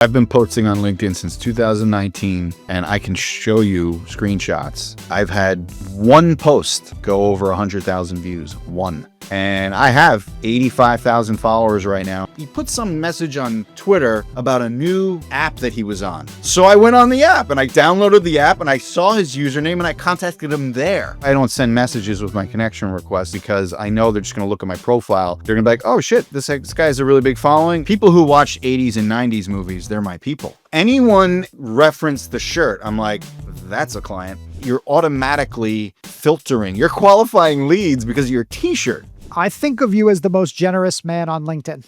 I've been posting on LinkedIn since 2019, and I can show you screenshots. I've had one post go over 100,000 views, one. And I have 85,000 followers right now. He put some message on Twitter about a new app that he was on. So I went on the app and I downloaded the app and I saw his username and I contacted him there. I don't send messages with my connection request because I know they're just gonna look at my profile. They're gonna be like, oh shit, this guy has a really big following. People who watch 80s and 90s movies, they're my people. Anyone reference the shirt, I'm like, that's a client. You're automatically filtering. You're qualifying leads because of your t-shirt. I think of you as the most generous man on LinkedIn.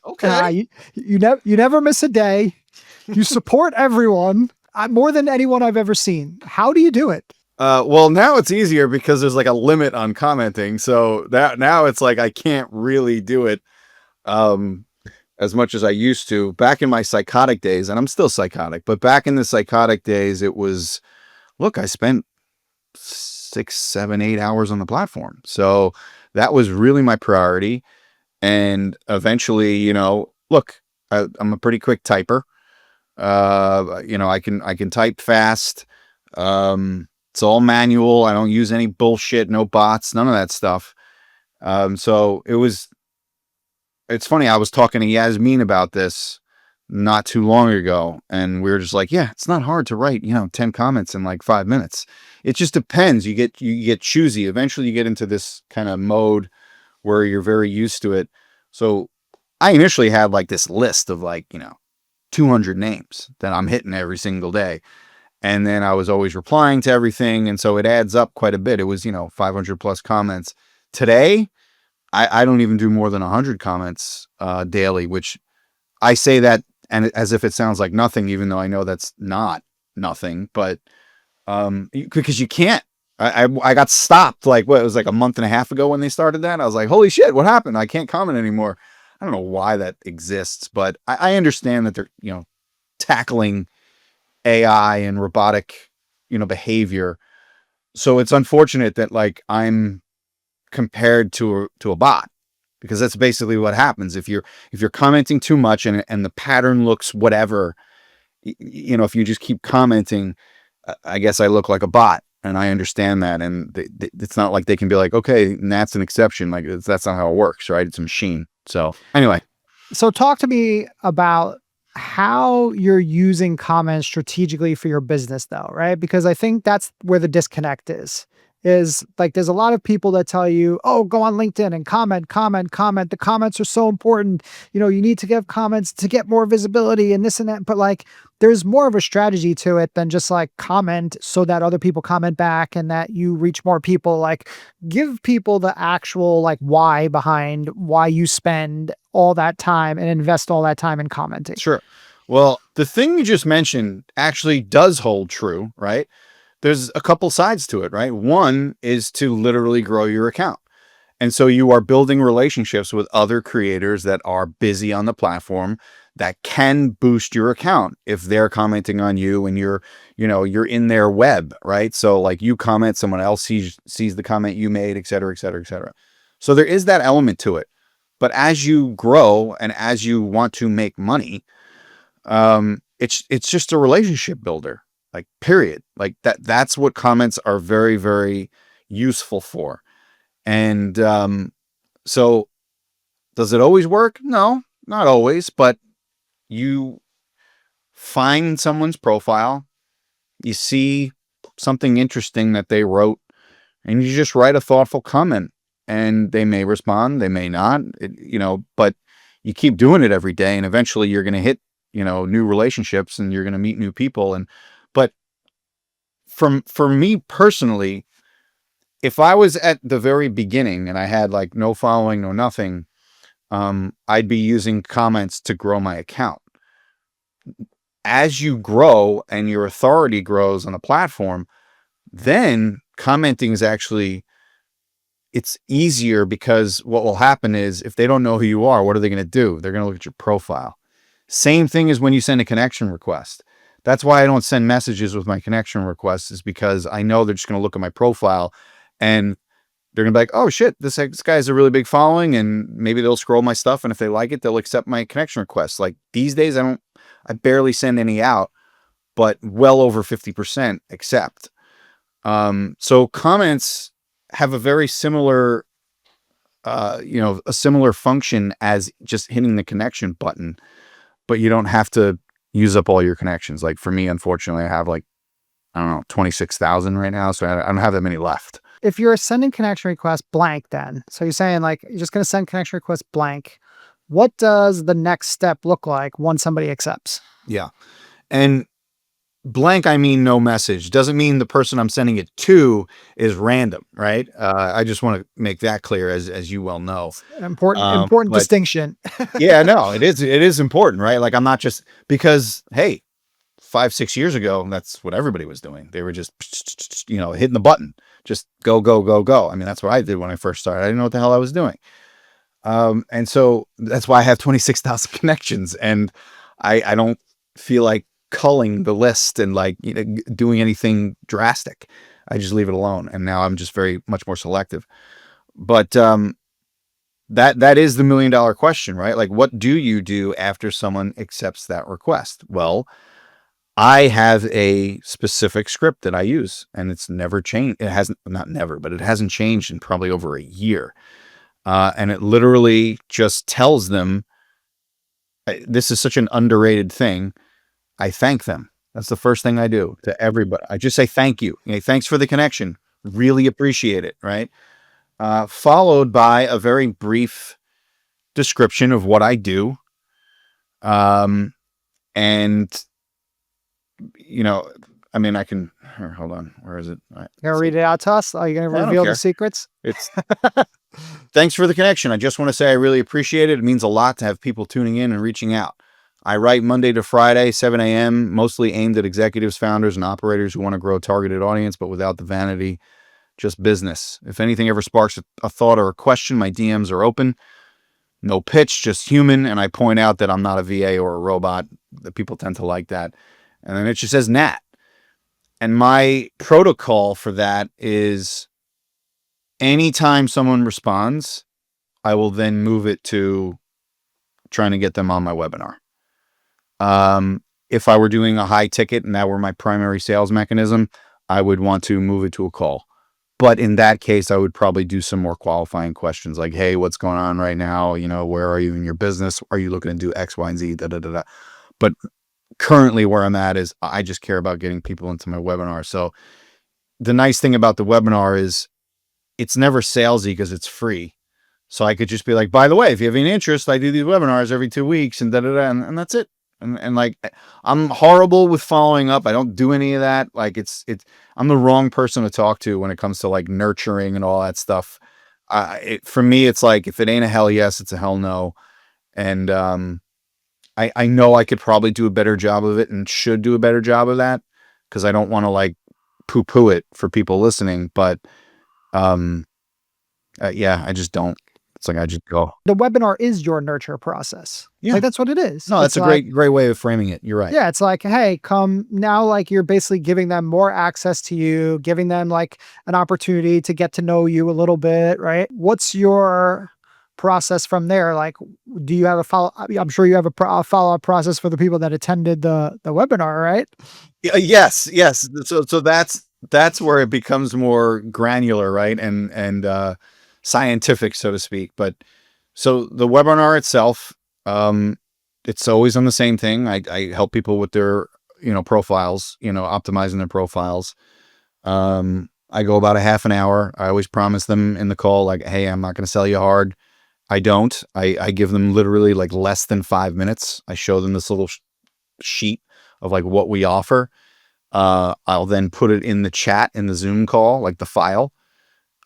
Okay. You never miss a day. You support everyone more than anyone I've ever seen. How do you do it? Well, now it's easier because there's like a limit on commenting. So that now it's like I can't really do it as much as I used to. Back in my psychotic days, and I'm still psychotic, but back in the psychotic days, it was, look, I spent 6, 7, 8 hours on the platform. So that was really my priority. And eventually, you know, look, I'm a pretty quick typer. You know, I can type fast. It's all manual. I don't use any bullshit, no bots, none of that stuff. So it's funny. I was talking to Yasmin about this not too long ago, and we were just like, yeah, it's not hard to write, 10 comments in like 5 minutes. It just depends. You get choosy. Eventually you get into this kind of mode where you're very used to it. So I initially had like this list of like, 200 names that I'm hitting every single day. And then I was always replying to everything. And so it adds up quite a bit. It was, 500 plus comments. Today, I don't even do more than 100 comments daily, which I say that and as if it sounds like nothing, even though I know that's not nothing. But because you can't. I got stopped it was like a month and a half ago when they started that. I was like, holy shit, what happened? I can't comment anymore. I don't know why that exists, but I understand that they're, tackling AI and robotic, behavior. So it's unfortunate that like I'm compared to a bot, because that's basically what happens. If you're commenting too much and the pattern looks whatever, if you just keep commenting, I guess I look like a bot. And I understand that. And it's not like they can be like, okay, Nat's an exception. Like that's not how it works, right? It's a machine. So anyway. So talk to me about how you're using comments strategically for your business though, right? Because I think that's where the disconnect is like, there's a lot of people that tell you, oh, go on LinkedIn and comment. The comments are so important. You need to give comments to get more visibility and this and that. But like, there's more of a strategy to it than just like comment so that other people comment back and that you reach more people. Like, give people the actual like why behind why you spend all that time and invest all that time in commenting. Sure. Well, the thing you just mentioned actually does hold true, right? There's a couple sides to it, right? One is to literally grow your account. And so you are building relationships with other creators that are busy on the platform that can boost your account if they're commenting on you and you're in their web, right? So like you comment, someone else sees the comment you made, et cetera, et cetera, et cetera. So there is that element to it. But as you grow and as you want to make money, it's just a relationship builder. Like, period. Like that's what comments are very, very useful for. And so does it always work? No, not always. But you find someone's profile, you see something interesting that they wrote, and you just write a thoughtful comment. And they may respond, they may not, but you keep doing it every day. And eventually you're going to hit, new relationships and you're going to meet new people. But for me personally, if I was at the very beginning and I had like no following, no nothing, I'd be using comments to grow my account. As you grow and your authority grows on the platform, then commenting is actually, it's easier, because what will happen is if they don't know who you are, what are they going to do? They're going to look at your profile. Same thing as when you send a connection request. That's why I don't send messages with my connection requests, is because I know they're just going to look at my profile and they're gonna be like, oh shit, this guy has a really big following, and maybe they'll scroll my stuff, and if they like it, they'll accept my connection request. Like these days, I barely send any out, but well over 50% accept. So comments have a very similar, a similar function as just hitting the connection button, but you don't have to use up all your connections. Like for me, unfortunately, I have like, I don't know, 26,000 right now. So I don't have that many left. If you're sending connection request blank, then, so you're saying like, you're just going to send connection request blank. What does the next step look like once somebody accepts? Yeah. And blank, I mean no message. Doesn't mean the person I'm sending it to is random, right? I just want to make that clear, as you well know. An important But distinction. yeah, no, it is important, right? Like I'm not just because, hey, 5-6 years ago, that's what everybody was doing. They were just, hitting the button, just go, go, go, go. I mean, that's what I did when I first started. I didn't know what the hell I was doing. And so that's why I have 26,000 connections, and I don't feel like culling the list and like, doing anything drastic. I just leave it alone. And now I'm just very much more selective. But, that is the $1,000,000 question, right? Like, what do you do after someone accepts that request? Well, I have a specific script that I use, and it's never changed. It hasn't, not never, but it hasn't changed in probably over a year. And it literally just tells them, this is such an underrated thing. I thank them. That's the first thing I do to everybody. I just say thank you. Hey, thanks for the connection. Really appreciate it. Right. Followed by a very brief description of what I do. And, I mean, I can, hold on. Where is it? You're going to read it out to us? Are you going to I don't reveal care. the secrets? It's thanks for the connection. I just want to say I really appreciate it. It means a lot to have people tuning in and reaching out. I write Monday to Friday, 7 a.m., mostly aimed at executives, founders, and operators who want to grow a targeted audience, but without the vanity, just business. If anything ever sparks a thought or a question, my DMs are open. No pitch, just human. And I point out that I'm not a VA or a robot. That people tend to like that. And then it just says Nat. And my protocol for that is anytime someone responds, I will then move it to trying to get them on my webinar. If I were doing a high ticket and that were my primary sales mechanism, I would want to move it to a call. But in that case, I would probably do some more qualifying questions like, hey, what's going on right now? Where are you in your business? Are you looking to do X, Y, and Z? Da, da, da, da. But currently where I'm at is I just care about getting people into my webinar. So the nice thing about the webinar is it's never salesy because it's free. So I could just be like, by the way, if you have any interest, I do these webinars every 2 weeks and da, da, da, and that's it. And like, I'm horrible with following up. I don't do any of that. Like I'm the wrong person to talk to when it comes to like nurturing and all that stuff. For me, it's like, if it ain't a hell yes, it's a hell no. And, I know I could probably do a better job of it and should do a better job of that, because I don't want to like poo poo it for people listening. But, yeah, I just don't. It's like I just go. The webinar is your nurture process. Yeah. Like that's what it is. No, that's It's a like, great way of framing it. You're right. yeah, it's like, hey, come now. Like you're basically giving them more access to you, giving them like an opportunity to get to know you a little bit, right? What's your process from there? Like, do you have a follow? I'm sure you have a follow-up process for the people that attended the webinar, right? Yes. So that's where it becomes more granular, right? And scientific, so to speak. But so the webinar itself, it's always on the same thing. I help people with their, profiles, optimizing their profiles. I go about a half an hour. I always promise them in the call, like, hey, I'm not going to sell you hard. I don't. I give them literally like less than 5 minutes. I show them this little sheet of like what we offer. I'll then put it in the chat in the Zoom call, like the file.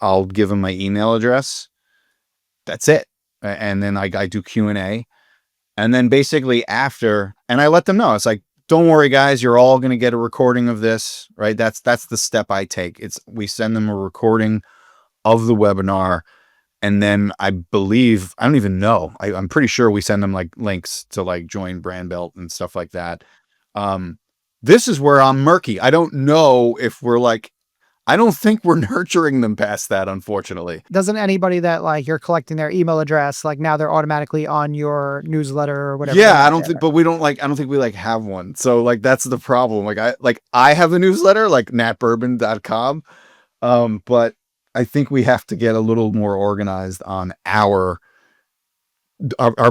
I'll give them my email address. That's it. And then I do Q&A. And then basically after, and I let them know, it's like, don't worry guys, you're all going to get a recording of this, right? That's the step I take. We send them a recording of the webinar. And then I don't even know. I'm pretty sure we send them like links to like join Brand Belt and stuff like that. This is where I'm murky. I don't know if we're like I don't think we're nurturing them past that, unfortunately. Doesn't anybody that like you're collecting their email address, like now they're automatically on your newsletter or whatever they Yeah, I have don't think, there? but we don't like, I don't think we like have one. So like, that's the problem. I have a newsletter, like natberman.com. But I think we have to get a little more organized on our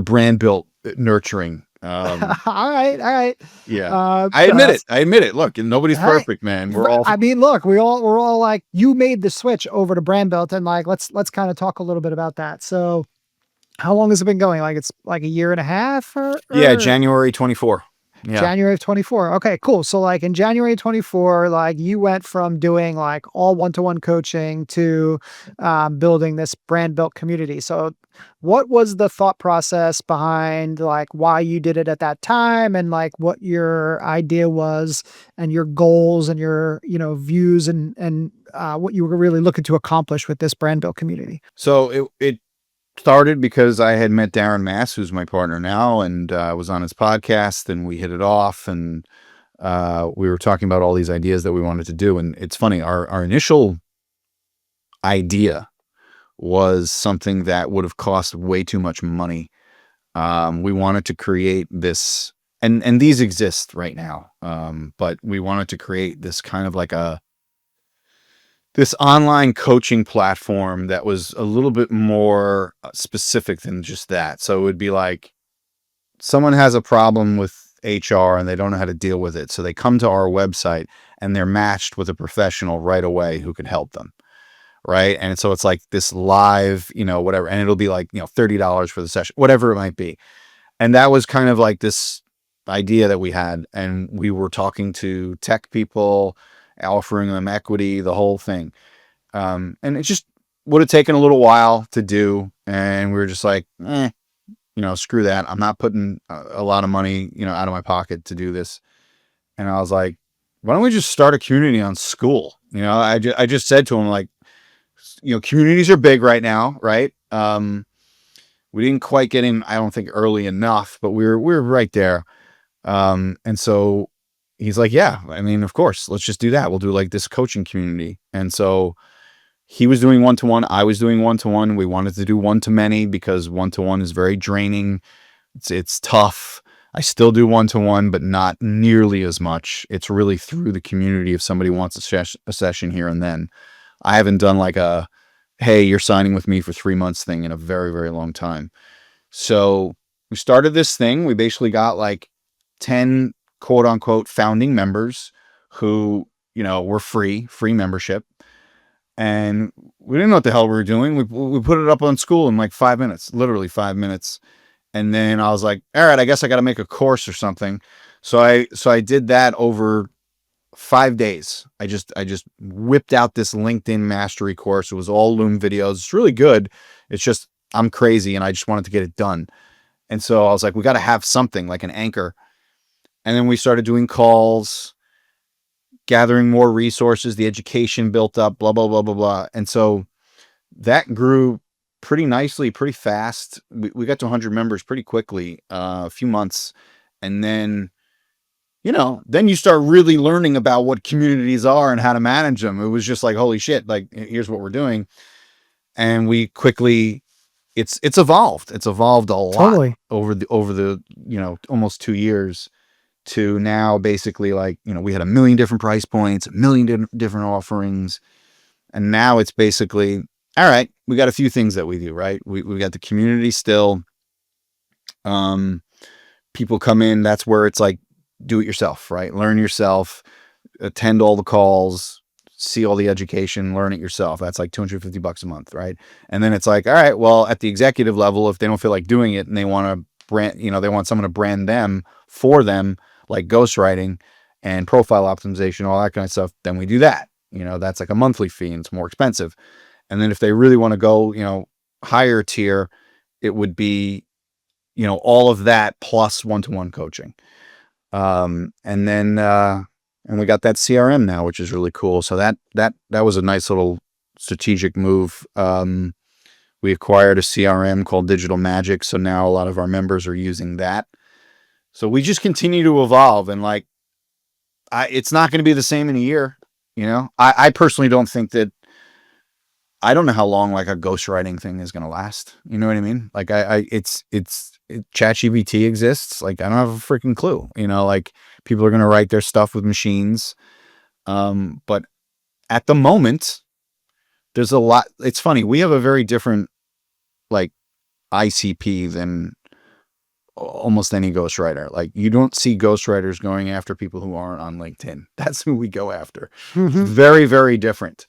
brand built nurturing. All right, all right. Yeah, I admit it. That's I admit it. Look, nobody's hey. perfect, man. We're all, I mean, look, we're all like, you made the switch over to brand built, and like, let's kind of talk a little bit about that. So, how long has it been going? Like, it's like a year and a half, yeah, or January 24. Yeah. January of 24. Okay, cool. So like in January 24, like you went from doing like all one-to-one coaching to building this brand built community. So what was the thought process behind like why you did it at that time and like what your idea was and your goals and your, views and what you were really looking to accomplish with this brand built community? So it started because I had met Darren Mass, who's my partner now, and was on his podcast, and we hit it off, and we were talking about all these ideas that we wanted to do. And it's funny, our initial idea was something that would have cost way too much money. We wanted to create this, and these exist right now, but we wanted to create this kind of like this online coaching platform that was a little bit more specific than just that. So it would be like someone has a problem with HR and they don't know how to deal with it. So they come to our website and they're matched with a professional right away who can help them. Right. And so it's like this live, whatever. And it'll be like, $30 for the session, whatever it might be. And that was kind of like this idea that we had. And we were talking to tech people, offering them equity, the whole thing. And it just would have taken a little while to do. And we were just like, screw that. I'm not putting a lot of money, out of my pocket to do this. And I was like, why don't we just start a community on school? I just said to him, like, communities are big right now, right? We didn't quite get in, I don't think, early enough, but we were right there. And so he's like, yeah, I mean, of course, let's just do that. We'll do like this coaching community. And so he was doing one-to-one. I was doing one-to-one. We wanted to do one-to-many because one-to-one is very draining. It's tough. I still do one-to-one, but not nearly as much. It's really through the community if somebody wants a session here and then. I haven't done like a, hey, you're signing with me for 3 months thing in a very, very long time. So we started this thing. We basically got like 10 quote unquote founding members who, were free membership. And we didn't know what the hell we were doing. We put it up on school in like 5 minutes, literally 5 minutes. And then I was like, all right, I guess I got to make a course or something. So I did that over 5 days. I just whipped out this LinkedIn mastery course. It was all Loom videos. It's really good. It's just, I'm crazy and I just wanted to get it done. And so I was like, we got to have something like an anchor. And then we started doing calls, gathering more resources, the education built up, blah, blah, blah, blah, blah. And so that grew pretty nicely, pretty fast. We got to 100 members pretty quickly, a few months. And then, then you start really learning about what communities are and how to manage them. It was just like, holy shit, like, here's what we're doing. And we quickly, it's evolved. It's evolved a lot Totally. over the, almost 2 years. To now basically like, we had 1 million different price points, 1 million different offerings. And now it's basically, all right, we got a few things that we do, right? We got the community still. People come in, that's where it's like, do it yourself, right? Learn yourself, attend all the calls, see all the education, learn it yourself. That's like $250 a month, right? And then it's like, all right, well, at the executive level, if they don't feel like doing it and they want to brand, they want someone to brand them for them, like ghostwriting and profile optimization, all that kind of stuff, then we do that. That's like a monthly fee and it's more expensive. And then if they really want to go, higher tier, it would be, all of that plus one-to-one coaching. And then, and we got that CRM now, which is really cool. So that was a nice little strategic move. We acquired a CRM called Digital Magic. So now a lot of our members are using that. So we just continue to evolve and like, it's not going to be the same in a year. I personally don't think that. I don't know how long like a ghostwriting thing is going to last. You know what I mean? Like ChatGPT exists. Like I don't have a freaking clue. Like people are going to write their stuff with machines. But at the moment, there's a lot. It's funny. We have a very different like ICP than almost any ghostwriter. Like you don't see ghostwriters going after people who aren't on LinkedIn. That's who we go after. Mhm. Very, very different.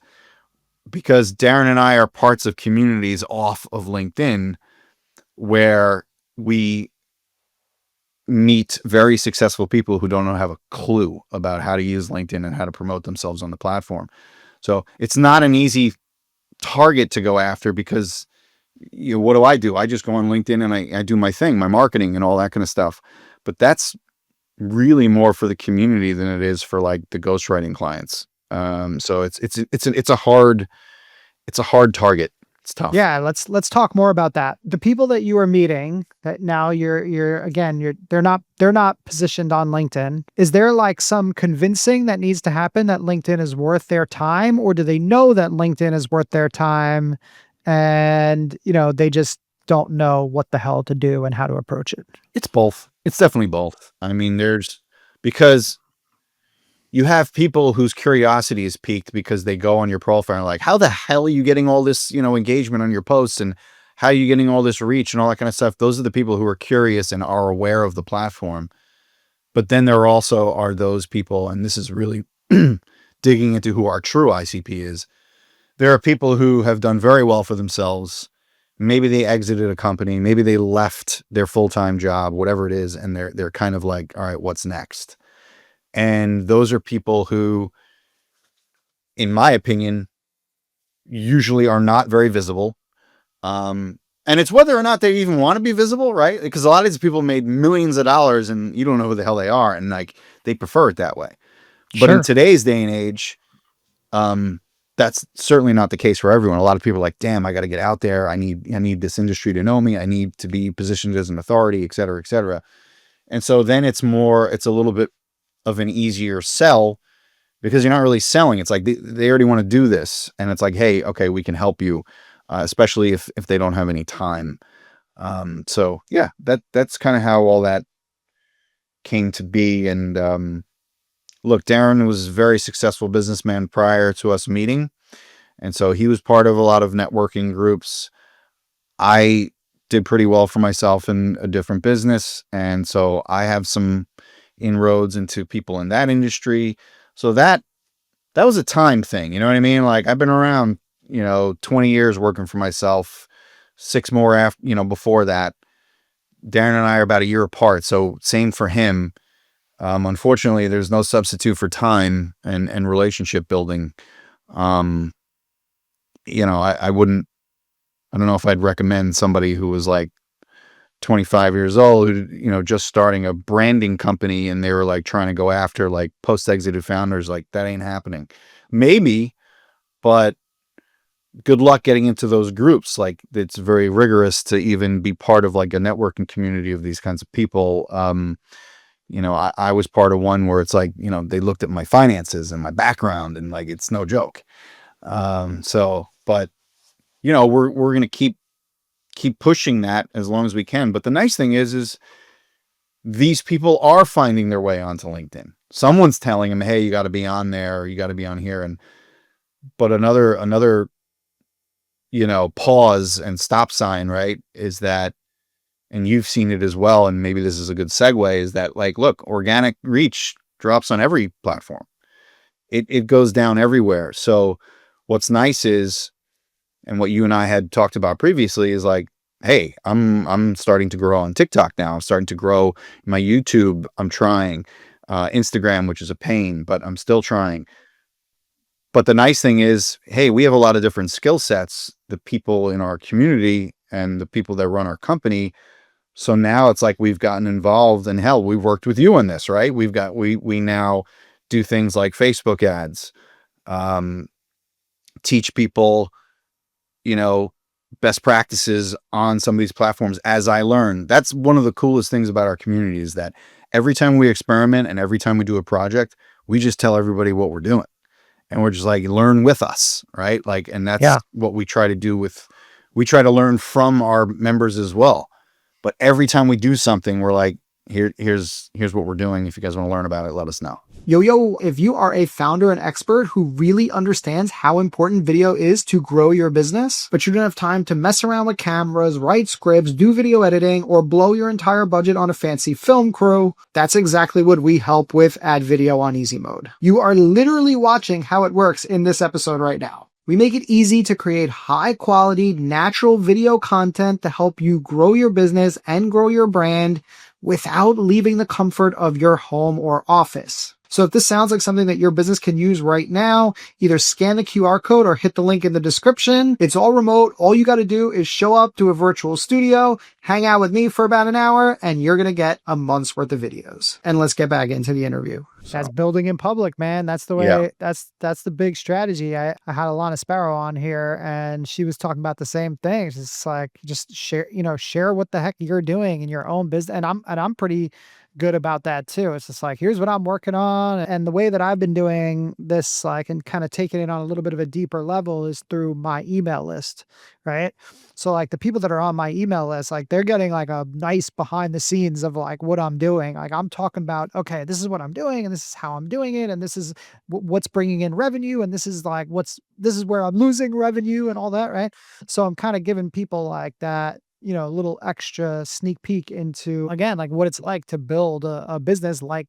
Because Darren and I are parts of communities off of LinkedIn where we meet very successful people who don't have a clue about how to use LinkedIn and how to promote themselves on the platform. So it's not an easy target to go after because what do? I just go on LinkedIn and I do my thing, my marketing and all that kind of stuff. But that's really more for the community than it is for like the ghostwriting clients. So it's a hard target. It's tough. Yeah, let's talk more about that. The people that you are meeting that now you're again, they're not positioned on LinkedIn. Is there like some convincing that needs to happen that LinkedIn is worth their time, or do they know that LinkedIn is worth their time and, they just don't know what the hell to do and how to approach it? It's both. It's definitely both. I mean, because you have people whose curiosity is piqued because they go on your profile and like, how the hell are you getting all this, engagement on your posts and how are you getting all this reach and all that kind of stuff? Those are the people who are curious and are aware of the platform. But then there also are those people, and this is really digging into who our true ICP is. There are people who have done very well for themselves. Maybe they exited a company, maybe they left their full-time job, whatever it is, and they're kind of like, all right, what's next? And those are people who, in my opinion, usually are not very visible. And it's whether or not they even want to be visible, right? Because a lot of these people made millions of dollars and you don't know who the hell they are. And like, they prefer it that way. But in Sure. today's day and age, that's certainly not the case for everyone. A lot of people are like, damn, I got to get out there. I need this industry to know me. I need to be positioned as an authority, et cetera, et cetera. And so then it's a little bit of an easier sell because you're not really selling. It's like they already want to do this. And it's like, hey, okay, we can help you, especially if they don't have any time. So yeah, that's kind of how all that came to be. And look, Darren was a very successful businessman prior to us meeting. And so he was part of a lot of networking groups. I did pretty well for myself in a different business. And so I have some inroads into people in that industry. So that was a time thing. You know what I mean? Like I've been around, 20 years working for myself, six more after, before that. Darren and I are about a year apart. So same for him. Unfortunately, there's no substitute for time and relationship building. Um, I don't know if I'd recommend somebody who was like 25 years old, who, just starting a branding company and they were like trying to go after like post-exited founders. Like that ain't happening. Maybe, but good luck getting into those groups. Like it's very rigorous to even be part of like a networking community of these kinds of people. I was part of one where it's like, they looked at my finances and my background and like, it's no joke. But we're going to keep pushing that as long as we can. But the nice thing is these people are finding their way onto LinkedIn. Someone's telling them, hey, you got to be on there, or you got to be on here. But another, pause and stop sign, right, is that, and you've seen it as well, and maybe this is a good segue, is that like, look, organic reach drops on every platform. It goes down everywhere. So what's nice is, and what you and I had talked about previously is like, hey, I'm starting to grow on TikTok now. I'm starting to grow my YouTube. I'm trying Instagram, which is a pain, but I'm still trying. But the nice thing is, hey, we have a lot of different skill sets, the people in our community and the people that run our company. So now it's like we've gotten involved, and hell, we've worked with you on this, right? We now do things like Facebook ads, teach people, you know, best practices on some of these platforms as I learn. That's one of the coolest things about our community is that every time we experiment and every time we do a project, we just tell everybody what we're doing. and we're just like, learn with us, right? Like, and that's Yeah. what we try to do with, we try to learn from our members as well. But every time we do something, we're like, here's what we're doing. If you guys want to learn about it, let us know. Yo, if you are a founder and expert who really understands how important video is to grow your business, but you don't have time to mess around with cameras, write scripts, do video editing, or blow your entire budget on a fancy film crew, that's exactly what we help with at Video on Easy Mode. You are literally watching how it works in this episode right now. We make it easy to create high quality, natural video content to help you grow your business and grow your brand without leaving the comfort of your home or office. So if this sounds like something that your business can use right now, either scan the QR code or hit the link in the description. It's all remote. All you got to do is show up to a virtual studio, hang out with me for about an hour, and you're going to get a month's worth of videos. And let's get back into the interview. That's building in public, man. That's the way, Yeah. that's the big strategy. I had Alana Sparrow on here and she was talking about the same thing. It's just like, just share, share what the heck you're doing in your own business. And I'm pretty good about that too. It's just like, here's what I'm working on. And the way that I've been doing this, like, and kind of taking it on a little bit of a deeper level is through my email list, right? So like the people that are on my email list, like they're getting like a nice behind the scenes of like what I'm doing. Like I'm talking about, okay, this is what I'm doing and this is how I'm doing it. And this is what's bringing in revenue. And this is like, this is where I'm losing revenue and all that. Right. So I'm kind of giving people like that, a little extra sneak peek into, again, like what it's like to build a business like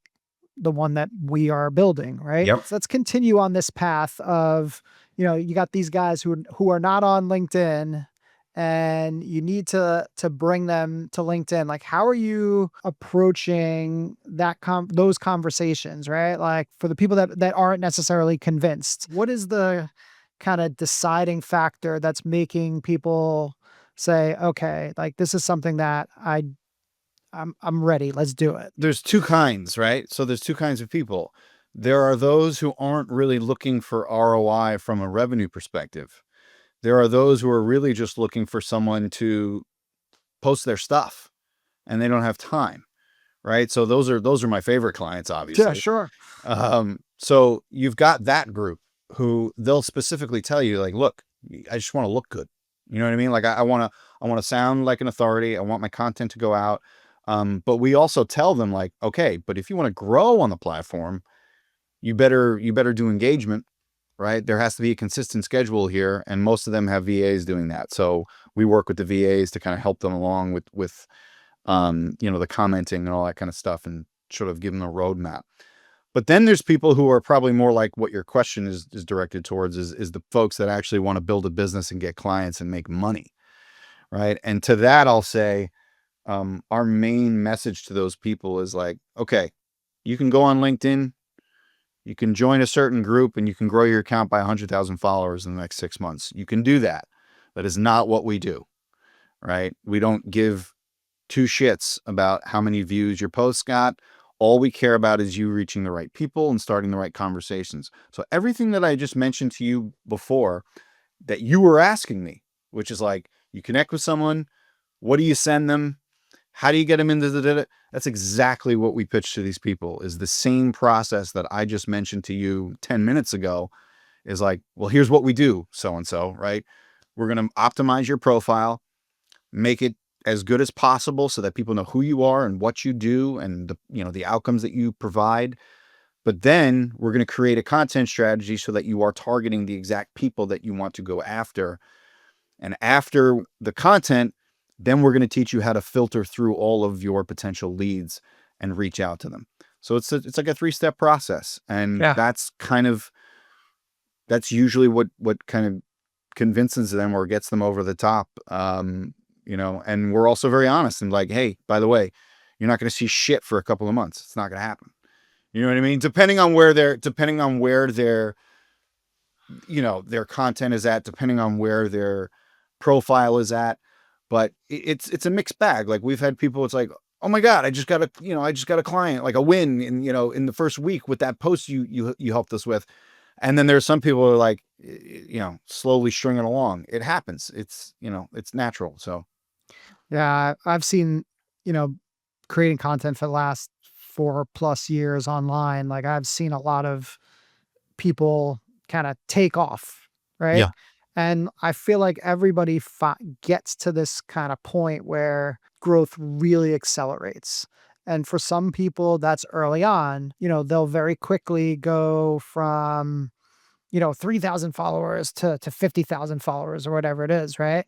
the one that we are building, right? Yep. So let's continue on this path of, you got these guys who are not on LinkedIn and you need to bring them to LinkedIn. Like, how are you approaching those conversations, right? Like for the people that aren't necessarily convinced, what is the kind of deciding factor that's making people say, okay, like this is something that I'm ready. Let's do it. There's two kinds, right? So there's two kinds of people. There are those who aren't really looking for ROI from a revenue perspective. There are those who are really just looking for someone to post their stuff and they don't have time, right? So those are my favorite clients, Yeah, obviously. sure. So you've got that group who they'll specifically tell you like, look, I just want to look good. You know what I mean? Like I want to sound like an authority. I want my content to go out. But we also tell them like, okay, but if you want to grow on the platform, you better do engagement, right? There has to be a consistent schedule here. And most of them have VAs doing that. So we work with the VAs to kind of help them along with the commenting and all that kind of stuff and sort of give them a roadmap. But then there's people who are probably more like what your question is directed towards is the folks that actually want to build a business and get clients and make money, right? And to that, I'll say, our main message to those people is like, okay, you can go on LinkedIn, you can join a certain group and you can grow your account by 100,000 followers in the next 6 months. You can do that. That is not what we do, right? We don't give two shits about how many views your posts got. All we care about is you reaching the right people and starting the right conversations. So everything that I just mentioned to you before that you were asking me, which is like, you connect with someone, what do you send them? How do you get them into the, that's exactly what we pitch to these people, is the same process that I just mentioned to you 10 minutes ago is like, well, here's what we do. So-and-so, right? We're going to optimize your profile, make it as good as possible so that people know who you are and what you do and the outcomes that you provide. But then we're going to create a content strategy so that you are targeting the exact people that you want to go after. And after the content, then we're going to teach you how to filter through all of your potential leads and reach out to them. So it's like a 3-step process. And that's usually what kind of convinces them or gets them over the top. And we're also very honest and like, hey, by the way, you're not going to see shit for a couple of months. It's not going to happen. You know what I mean? Depending on where their content is at, depending on where their profile is at. But it's a mixed bag. Like we've had people, it's like, oh my God, I just got a client, like a win in the first week with that post you helped us with. And then there's some people who are like, slowly stringing along. It happens. It's natural. So. Yeah, I've seen, creating content for the last 4+ years online. Like I've seen a lot of people kind of take off, right? Yeah. And I feel like everybody gets to this kind of point where growth really accelerates. And for some people, that's early on. They'll very quickly go from 3,000 followers to 50,000 followers or whatever it is, right?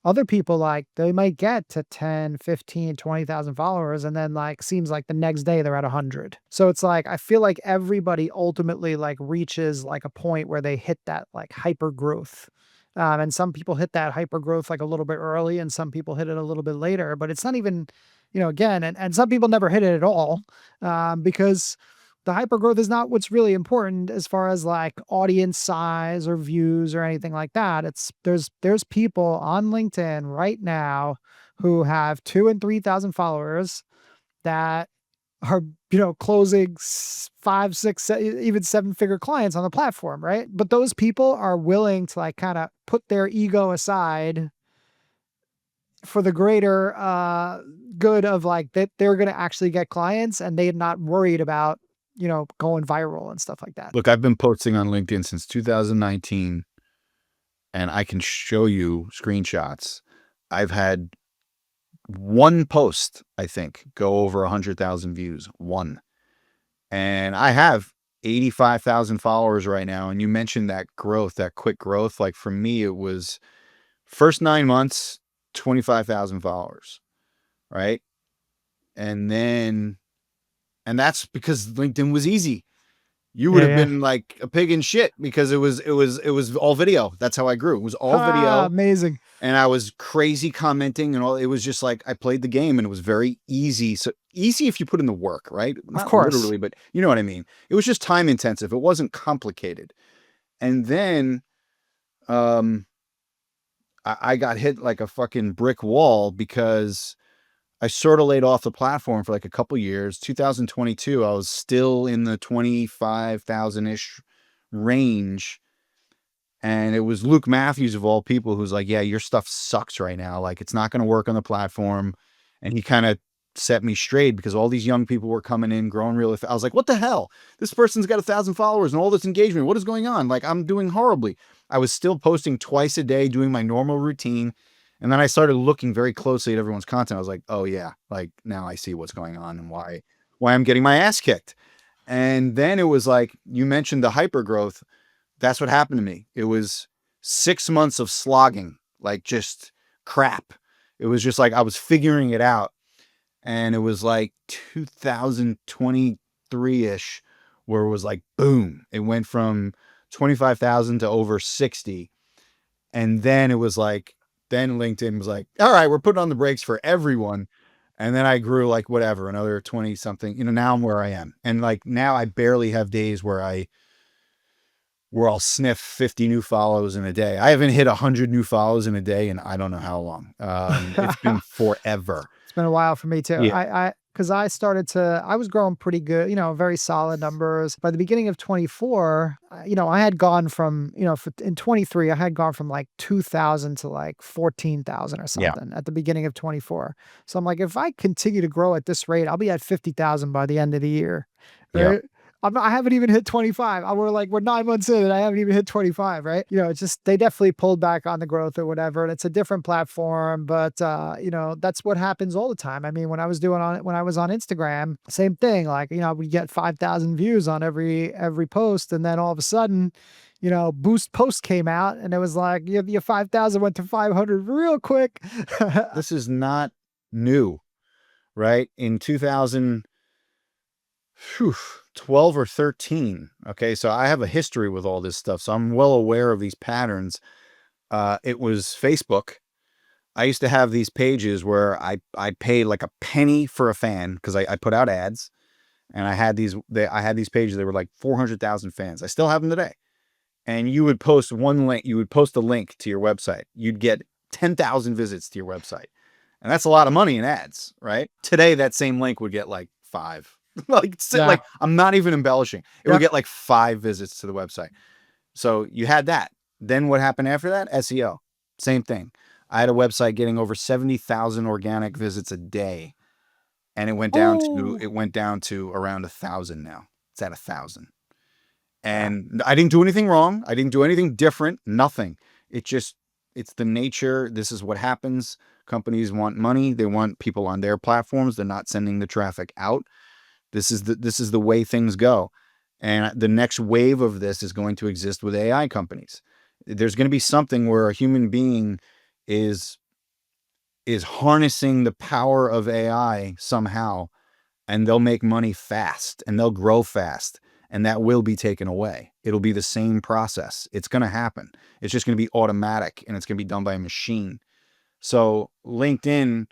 Other people, like, they might get to 10, 15, 20,000 followers, and then, like, seems like the next day they're at 100. So it's like, I feel like everybody ultimately, like, reaches, like, a point where they hit that, like, hyper growth. And some people hit that hyper growth, like, a little bit early, and some people hit it a little bit later, but it's not even, again, and some people never hit it at all, because the hypergrowth is not what's really important as far as like audience size or views or anything like that. There's people on LinkedIn right now who have 2 and 3,000 followers that are closing 5, 6, even 7-figure clients on the platform, right? But those people are willing to like kind of put their ego aside for the greater good of like that they're going to actually get clients, and they're not worried about going viral and stuff like that. Look, I've been posting on LinkedIn since 2019, and I can show you screenshots. I've had one post, I think, go over 100,000 views. One. And I have 85,000 followers right now. And you mentioned that growth, that quick growth. Like for me, it was first 9 months, 25,000 followers, right? And that's because LinkedIn was easy. You would Yeah, have yeah. been like a pig in shit because it was all video. That's how I grew. It was all video. Amazing. And I was crazy commenting and all. It was just like I played the game and it was very easy. So easy if you put in the work, right? Of Not course. literally, but you know what I mean? It was just time intensive. It wasn't complicated. And then I got hit like a fucking brick wall because I sort of laid off the platform for like a couple years. 2022, I was still in the 25,000-ish range. And it was Luke Matthews of all people who's like, yeah, your stuff sucks right now. Like it's not going to work on the platform. And he kind of set me straight because all these young people were coming in, growing really fast. I was like, what the hell? This person's got 1,000 followers and all this engagement. What is going on? Like I'm doing horribly. I was still posting twice a day, doing my normal routine. And then I started looking very closely at everyone's content. I was like, oh yeah, like now I see what's going on and why I'm getting my ass kicked. And then it was like, you mentioned the hyper growth. That's what happened to me. It was 6 months of slogging, like just crap. It was just like I was figuring it out. And it was like 2023 ish, where it was like, boom, it went from 25,000 to over 60. And then it was like, then LinkedIn was like, all right, we're putting on the brakes for everyone. And then I grew like whatever, another 20 something. Now I'm where I am. And like now I barely have days where I'll sniff 50 new follows in a day. I haven't hit 100 new follows in a day in I don't know how long. It's been forever. It's been a while for me too. Yeah. Because I was growing pretty good, very solid numbers. By the beginning of 24, I had gone from, in 23, I had gone from like 2,000 to like 14,000 or Yeah. something at the beginning of 24. So I'm like, if I continue to grow at this rate, I'll be at 50,000 by the end of the year. Yeah. Right. I haven't even hit 25. We're 9 months in and I haven't even hit 25, right? It's just, they definitely pulled back on the growth or whatever. And it's a different platform, but that's what happens all the time. I mean, when I was on Instagram, same thing. Like, we get 5,000 views on every post. And then all of a sudden, Boost Post came out and it was like, your 5,000 went to 500 real quick. This is not new, right? In 2012 or 13. Okay. So I have a history with all this stuff. So I'm well aware of these patterns. It was Facebook. I used to have these pages where I paid like a penny for a fan because I put out ads, and I had these pages that were like 400,000 fans. I still have them today. And you would post one link, you would post a link to your website. You'd get 10,000 visits to your website. And that's a lot of money in ads, right? Today, that same link would get like 5. Yeah. Like I'm not even embellishing. It Yeah. would get like 5 visits to the website. So you had that. Then what happened after that? SEO. Same thing. I had a website getting over 70,000 organic visits a day. And it went down Oh, to around 1,000 now. It's at 1,000. Yeah, And I didn't do anything wrong. I didn't do anything different. Nothing. It just, it's the nature. This is what happens. Companies want money. They want people on their platforms. They're not sending the traffic out. This is the way things go. And the next wave of this is going to exist with AI companies. There's going to be something where a human being is is harnessing the power of AI somehow, and they'll make money fast and they'll grow fast, and that will be taken away. It'll be the same process. It's going to happen. It's just going to be automatic, and it's going to be done by a machine. So LinkedIn,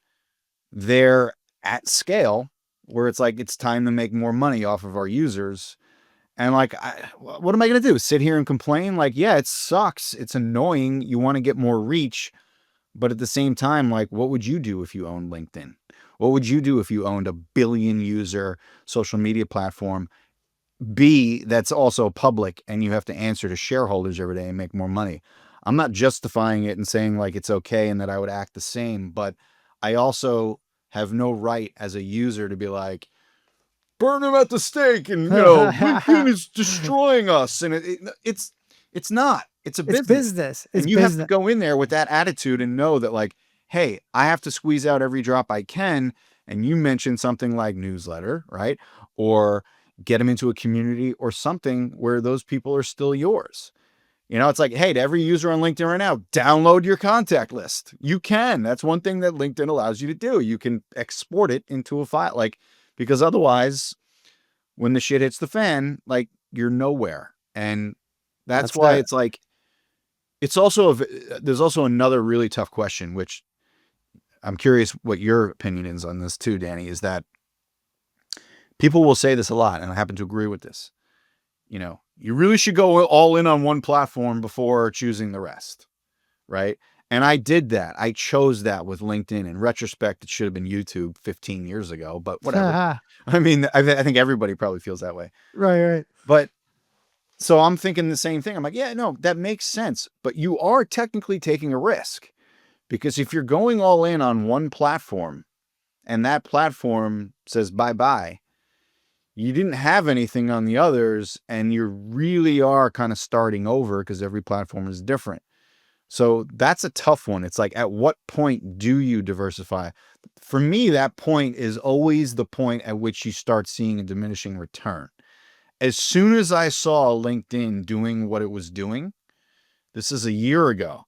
they're at scale where it's like it's time to make more money off of our users. And like, what am I going to do? Sit here and complain? Like, yeah, it sucks. It's annoying. You want to get more reach. But at the same time, like, what would you do if you owned LinkedIn? What would you do if you owned a billion user social media platform? That's also public, and you have to answer to shareholders every day and make more money. I'm not justifying it and saying like it's okay and that I would act the same, but I also have no right as a user to be like, burn him at the stake, and LinkedIn is destroying us. And it's not. It's a it's business, business. It's and you have to business. go in there with that attitude and know that like, hey, I have to squeeze out every drop I can. And you mentioned something like newsletter, right? Or get them into a community or something where those people are still yours. It's like, hey, to every user on LinkedIn right now, download your contact list. You can. That's one thing that LinkedIn allows you to do. You can export it into a file, like, because otherwise, when the shit hits the fan, like, you're nowhere. And that's That's why it. it's like, there's also another really tough question, which I'm curious what your opinion is on this too, Danny, is that people will say this a lot, and I happen to agree with this. You really should go all in on one platform before choosing the rest, right? And I did that. I chose that with LinkedIn. In retrospect, it should have been YouTube 15 years ago, but whatever. right, I mean, I think everybody probably feels that way. right. But so I'm thinking the same thing. I'm like, yeah, no, that makes sense. But you are technically taking a risk, because if you're going all in on one platform and that platform says bye bye, you didn't have anything on the others, and you really are kind of starting over because every platform is different. So that's a tough one. It's like, at what point do you diversify? For me, that point is always the point at which you start seeing a diminishing return. As soon as I saw LinkedIn doing what it was doing, this is a year ago,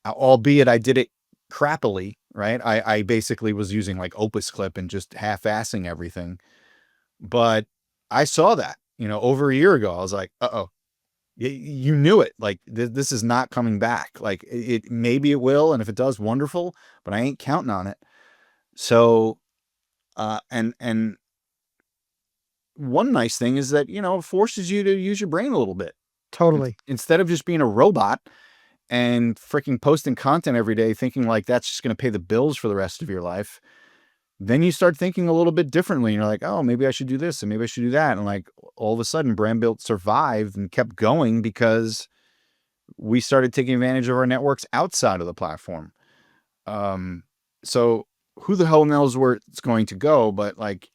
albeit I did it crappily, right? I basically was using like Opus Clip and just half-assing everything. But I saw that, over a year ago. I was like, uh-oh, you knew it. Like, this is not coming back. Like, maybe it will. And if it does, wonderful, but I ain't counting on it. So, and one nice thing is that, it forces you to use your brain a little bit. Totally. Instead of just being a robot and freaking posting content every day, thinking like that's just going to pay the bills for the rest of your life. Then you start thinking a little bit differently. And you're like, oh, maybe I should do this and maybe I should do that. And like, all of a sudden, Brand Built survived and kept going because we started taking advantage of our networks outside of the platform. So who the hell knows where it's going to go? But like,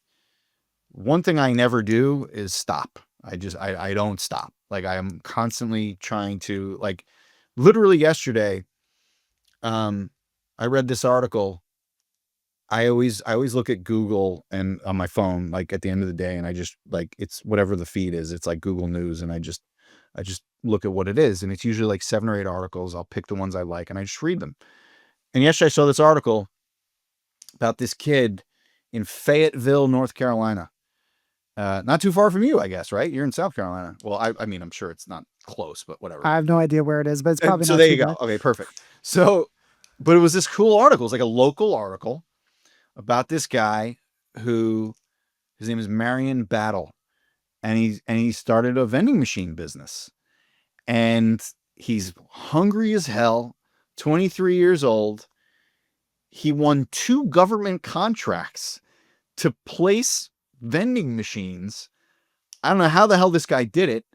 one thing I never do is stop. I don't stop. Like, I am constantly trying to, like, literally yesterday, I read this article. I always look at Google and on my phone, like at the end of the day, and I just, like, it's whatever the feed is. It's like Google News, and I just look at what it is, and it's usually like 7 or 8 articles. I'll pick the ones I like and I just read them. And yesterday I saw this article about this kid in Fayetteville, North Carolina. Not too far from you, I guess, right? You're in South Carolina. Well, I mean, I'm sure it's not close, but whatever. I have no idea where it is, but it's And probably so not there too you go. bad. Okay, perfect. So, but it was this cool article. It's like a local article about this guy who, his name is Marion Battle, and he started a vending machine business, and he's hungry as hell. 23 years old. He won 2 government contracts to place vending machines. I don't know how the hell this guy did it,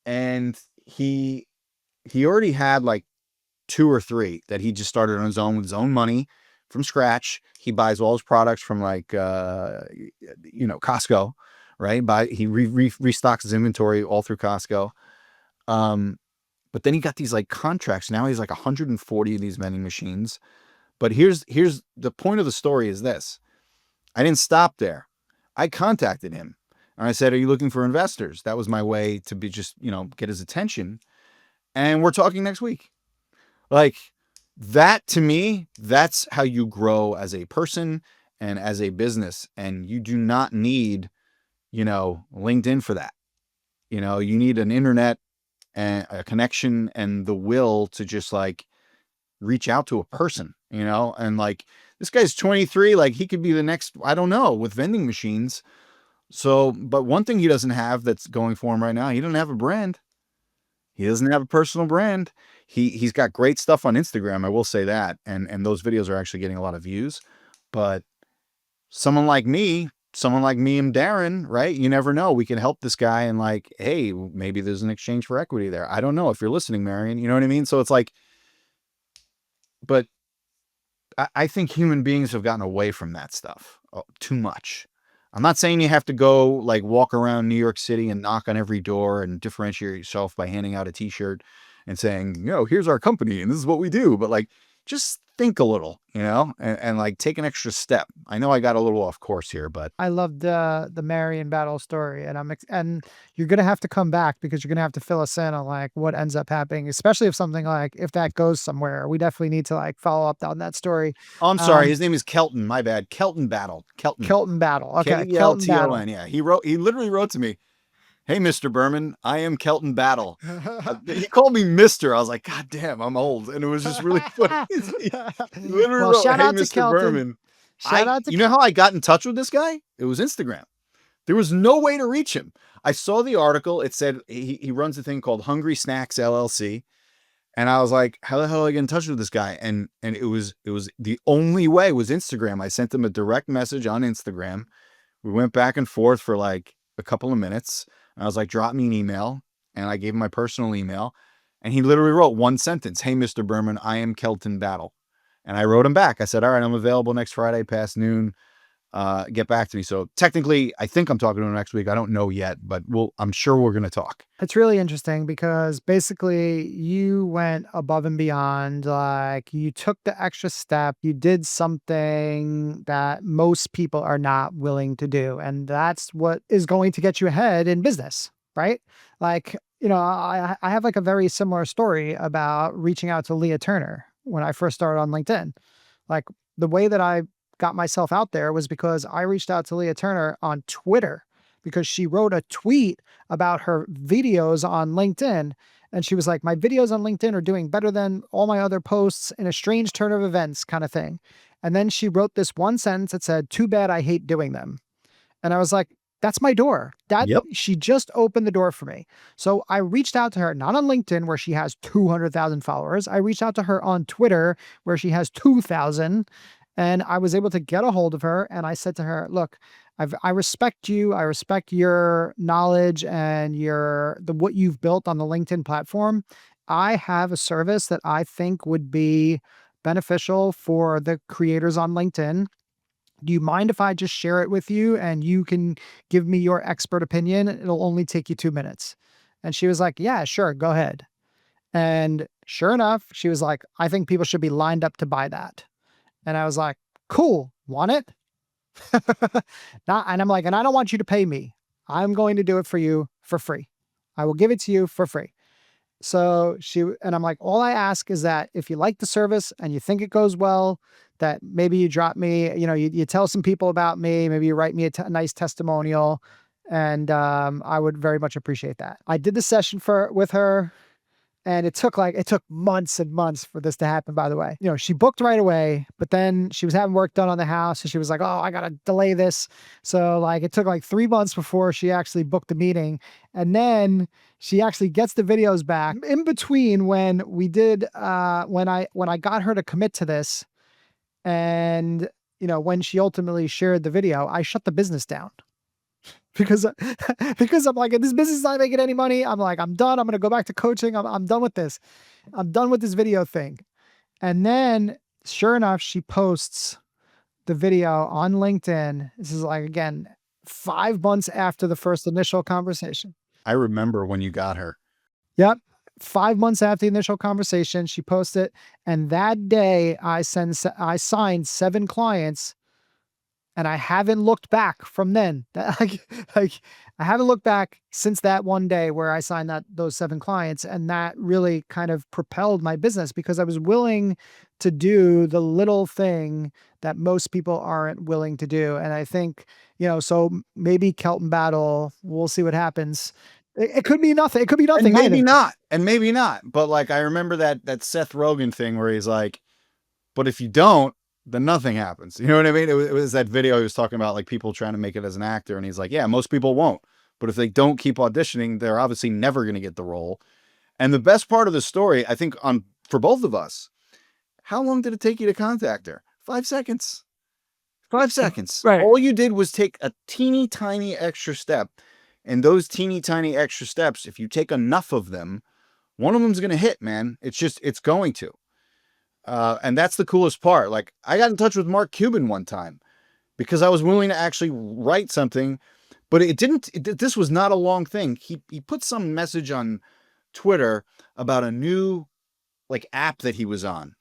and he already had like 2 or 3 that he just started on his own with his own money from scratch. He buys all his products from like Costco, right? He restocks his inventory all through Costco. But then he got these like contracts. Now he's like 140 of these vending machines. But here's the point of the story is this. I didn't stop there. I contacted him and I said, "Are you looking for investors?" That was my way to be just, get his attention. And we're talking next week. Like that to me, that's how you grow as a person and as a business. And you do not need, LinkedIn for that. You need an internet and a connection and the will to just like reach out to a person, and like this guy's 23, like he could be the next, I don't know, with vending machines. So, but one thing he doesn't have that's going for him right now, he doesn't have a brand. He doesn't have a personal brand. He's got great stuff on Instagram, I will say that. And those videos are actually getting a lot of views. But someone like me and Darren, right? You never know. We can help this guy and like, hey, maybe there's an exchange for equity there. I don't know if you're listening, Marion. You know what I mean? So it's like, but I think human beings have gotten away from that stuff too much. I'm not saying you have to go like walk around New York City and knock on every door and differentiate yourself by handing out a t-shirt and saying, here's our company and this is what we do. But like, just think a little, and like take an extra step. I know I got a little off course here, but I love the Marion battle story, and and you're gonna have to come back because you're gonna have to fill us in on like what ends up happening, especially if something like if that goes somewhere. We definitely need to like follow up on that story. oh, I'm sorry. Um, His name is Kelton. My bad. Kelton Battle. Kelton. Kelton battle. Okay, Kelton battle. Kelton. Yeah. He literally wrote to me, "Hey, Mr. Berman, I am Kelton Battle." He called me Mr. I was like, God damn, I'm old. And it was just really funny. He literally Well, wrote, shout "Hey, out to Mr. Kelton. Berman." Shout out to You know how I got in touch with this guy? It was Instagram. There was no way to reach him. I saw the article. It said he runs a thing called Hungry Snacks LLC. And I was like, how the hell do I get in touch with this guy? And it was the only way was Instagram. I sent him a direct message on Instagram. We went back and forth for like a couple of minutes. And I was like, drop me an email. And I gave him my personal email. And he literally wrote one sentence. "Hey, Mr. Berman, I am Kelton Battle." And I wrote him back. I said, all right, I'm available next Friday past noon. Get back to me. So technically, I think I'm talking to him next week. I don't know yet, but I'm sure we're going to talk. It's really interesting because basically you went above and beyond. Like you took the extra step. You did something that most people are not willing to do. And that's what is going to get you ahead in business, right? Like, I have like a very similar story about reaching out to Leah Turner when I first started on LinkedIn. Like the way that I got myself out there was because I reached out to Leah Turner on Twitter because she wrote a tweet about her videos on LinkedIn. And she was like, my videos on LinkedIn are doing better than all my other posts in a strange turn of events kind of thing. And then she wrote this one sentence that said, too bad I hate doing them. And I was like, that's my door. That Yep. she just opened the door for me. So I reached out to her, not on LinkedIn where she has 200,000 followers. I reached out to her on Twitter where she has 2,000. And I was able to get a hold of her. And I said to her, look, I respect you. I respect your knowledge and what you've built on the LinkedIn platform. I have a service that I think would be beneficial for the creators on LinkedIn. Do you mind if I just share it with you and you can give me your expert opinion? It'll only take you 2 minutes. And she was like, yeah, sure, go ahead. And sure enough, she was like, I think people should be lined up to buy that. And I was like, cool, want it? And I'm like, and I don't want you to pay me. I'm going to do it for you for free. I will give it to you for free. And I'm like, all I ask is that if you like the service and you think it goes well, that maybe you drop me, you tell some people about me, maybe you write me a nice testimonial. And I would very much appreciate that. I did the session with her. And it took months and months for this to happen, by the way. She booked right away, but then she was having work done on the house. And she was like, oh, I got to delay this. So like, it took like 3 months before she actually booked the meeting. And then she actually gets the videos back in between when we did, when I got her to commit to this. And, when she ultimately shared the video, I shut the business down. Because I'm like, this business is not making any money. I'm like, I'm done. I'm going to go back to coaching. I'm done with this. I'm done with this video thing. And then sure enough, she posts the video on LinkedIn. This is like, again, 5 months after the first initial conversation. I remember when you got her. Yep. 5 months after the initial conversation, she posted, and that day I signed 7 clients, and I haven't looked back from then. Like, I haven't looked back since that one day where I signed those 7 clients, and that really kind of propelled my business because I was willing to do the little thing that most people aren't willing to do, and I think, so maybe Kelton Battle, we'll see what happens. It could be nothing. It could be And nothing maybe either. not. And maybe not. But like I remember that Seth Rogen thing where he's like, but if you don't, then nothing happens. You know what I mean? It was that video he was talking about, like people trying to make it as an actor. And he's like, yeah, most people won't. But if they don't keep auditioning, they're obviously never going to get the role. And the best part of the story, I think, for both of us, how long did it take you to contact her? 5 seconds. 5 seconds. Right. All you did was take a teeny tiny extra step. And those teeny tiny extra steps, if you take enough of them, one of them's going to hit, man. It's going to. And that's the coolest part. Like I got in touch with Mark Cuban one time because I was willing to actually write something, but this was not a long thing. He put some message on Twitter about a new like app that he was on.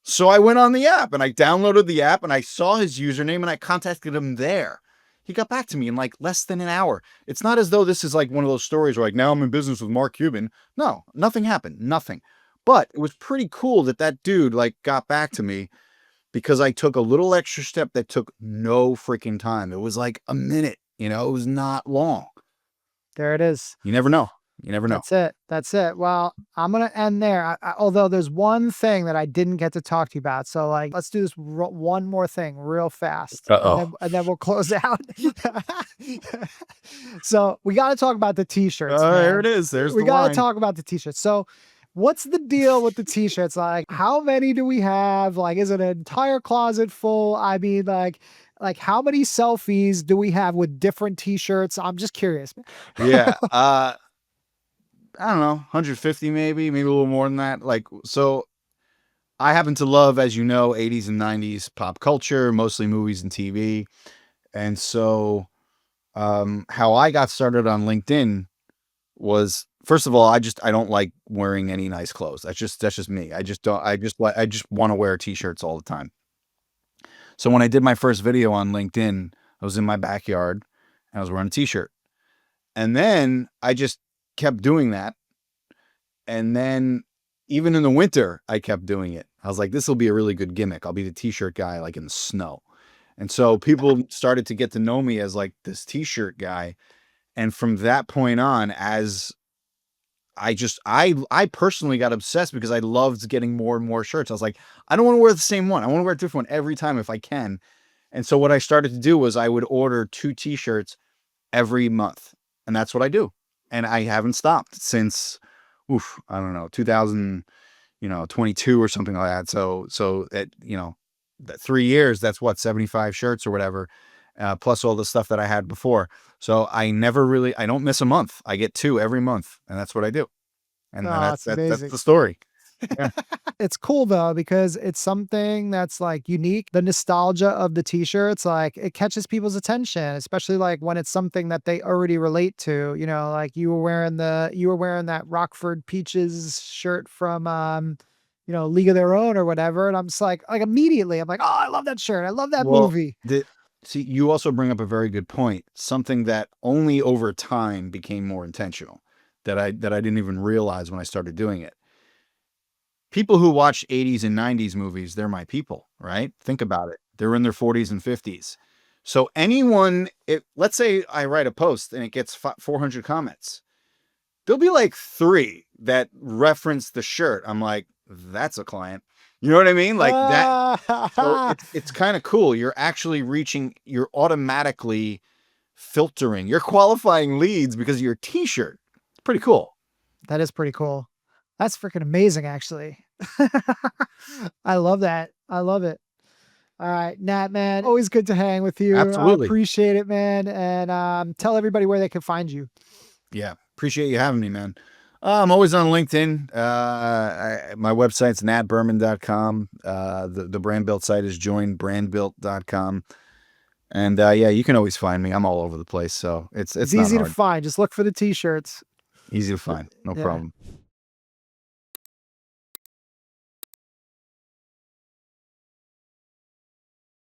So I went on the app and I downloaded the app and I saw his username and I contacted him there. He got back to me in like less than an hour. It's not as though this is like one of those stories where like now I'm in business with Mark Cuban. No, nothing happened. Nothing. But it was pretty cool that dude like got back to me because I took a little extra step that took no freaking time. It was like a minute, it was not long. There it is. You never know. You never know. That's it. That's it. Well, I'm going to end there. Although there's one thing that I didn't get to talk to you about. So like, let's do this one more thing real fast. And then we'll close out. So we got to talk about the t-shirts. There it is. We got to talk about the t-shirts. So what's the deal with the t-shirts? Like, how many do we have? Like, is it an entire closet full? I mean, like how many selfies do we have with different t-shirts? I'm just curious. Yeah. I don't know, 150 maybe a little more than that. Like, so I happen to love, as you know, 80s and 90s pop culture, mostly movies and TV. And so how I got started on LinkedIn was, first of all, I don't like wearing any nice clothes. That's just me. I just want to wear t-shirts all the time. So when I did my first video on LinkedIn, I was in my backyard and I was wearing a t-shirt. And then I just kept doing that. And then even in the winter, I kept doing it. I was like, this will be a really good gimmick. I'll be the t-shirt guy like in the snow. And so people started to get to know me as like this t-shirt guy. And from that point on, as I personally got obsessed because I loved getting more and more shirts. I was like, I don't want to wear the same one. I want to wear a different one every time if I can. And so what I started to do was I would order 2 t-shirts every month. And that's what I do. And I haven't stopped since, I don't know, 2022 or something like that. So at, that 3 years, that's what, 75 shirts or whatever, plus all the stuff that I had before. So I don't miss a month. I get 2 every month, and that's what I do. And that's the story. Yeah. It's cool though, because it's something that's like unique. The nostalgia of the t-shirts, like it catches people's attention, especially like when it's something that they already relate to, like you were wearing that Rockford Peaches shirt from, League of Their Own or whatever. And I'm just like immediately I'm like, oh, I love that shirt. I love that movie. See, you also bring up a very good point. Something that only over time became more intentional that I didn't even realize when I started doing it. People who watch 80s and 90s movies, they're my people, right? Think about it. They're in their 40s and 50s. So let's say I write a post and it gets 400 comments. There'll be like 3 that reference the shirt. I'm like, that's a client. You know what I mean? Like that. So it's kind of cool. You're actually you're automatically filtering, you're qualifying leads because of your t-shirt. It's pretty cool. That is pretty cool. That's freaking amazing, actually. I love that. I love it. All right, Nat, man, always good to hang with you. Absolutely. I appreciate it, man. And tell everybody where they can find you. Yeah, appreciate you having me, man. I'm always on LinkedIn. My website's natberman.com. The Brand Built site is joinbrandbuilt.com. And yeah, you can always find me. I'm all over the place, so It's it's not easy to hard. find. Just look for the t-shirts. Easy to find. No Yeah. problem.